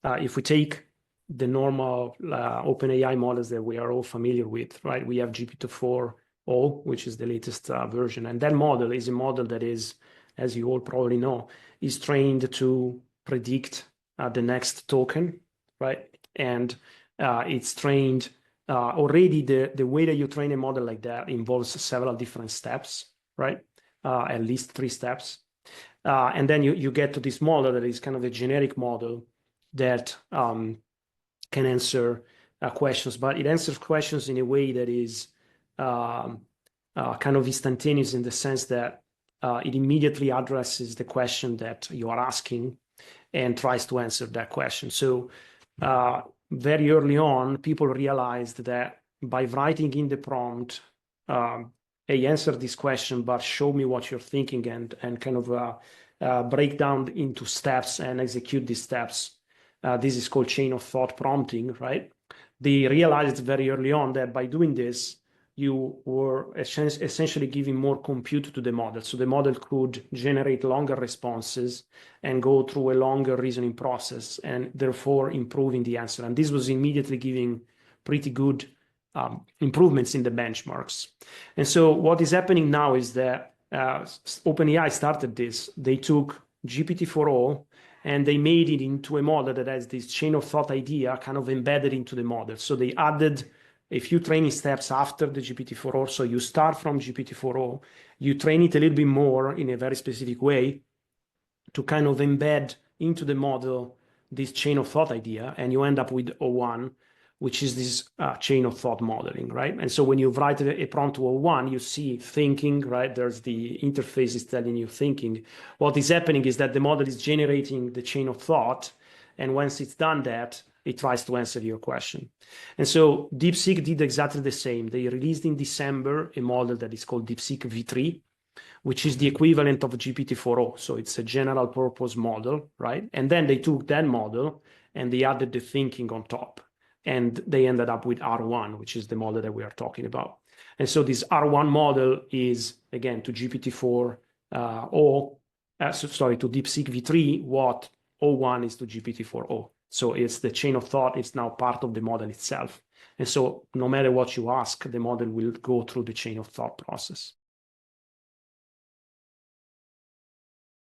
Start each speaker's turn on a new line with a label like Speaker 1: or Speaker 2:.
Speaker 1: if we take the normal OpenAI models that we are all familiar with, right? We have GPT-4o, which is the latest version. And that model is a model that is, as you all probably know, is trained to predict the next token, right? And it's trained already. The way that you train a model like that involves several different steps, right? At least 3 steps. And then you get to this model that is kind of a generic model that can answer questions, but it answers questions in a way that is kind of instantaneous, in the sense that it immediately addresses the question that you are asking and tries to answer that question. So very early on, people realized that by writing in the prompt, hey, answer this question, but show me what you're thinking, and kind of break down into steps and execute these steps. This is called chain of thought prompting, right? They realized very early on that by doing this, you were essentially giving more compute to the model. So the model could generate longer responses and go through a longer reasoning process, and therefore improving the answer. And this was immediately giving pretty good improvements in the benchmarks. And so what is happening now is that OpenAI started this. They took GPT-4o and they made it into a model that has this chain of thought idea kind of embedded into the model. So they added a few training steps after the GPT-4o. So you start from GPT-4o, you train it a little bit more in a very specific way to kind of embed into the model this chain of thought idea, and you end up with O1, which is this chain of thought modeling, right? And so when you write a prompt to O1, you see thinking, right? There's the interface is telling you thinking. What is happening is that the model is generating the chain of thought, and once it's done that, it tries to answer your question. And so DeepSeek did exactly the same. They released in December a model that is called DeepSeek V3, which is the equivalent of GPT-4o. So it's a general purpose model, right? And then they took that model and they added the thinking on top. And they ended up with R1, which is the model that we are talking about. And so this R1 model is, again, to GPT-4o, to DeepSeek V3, what O1 is to GPT-4o. So it's the chain of thought. It's now part of the model itself. And so no matter what you ask, the model will go through the chain of thought process.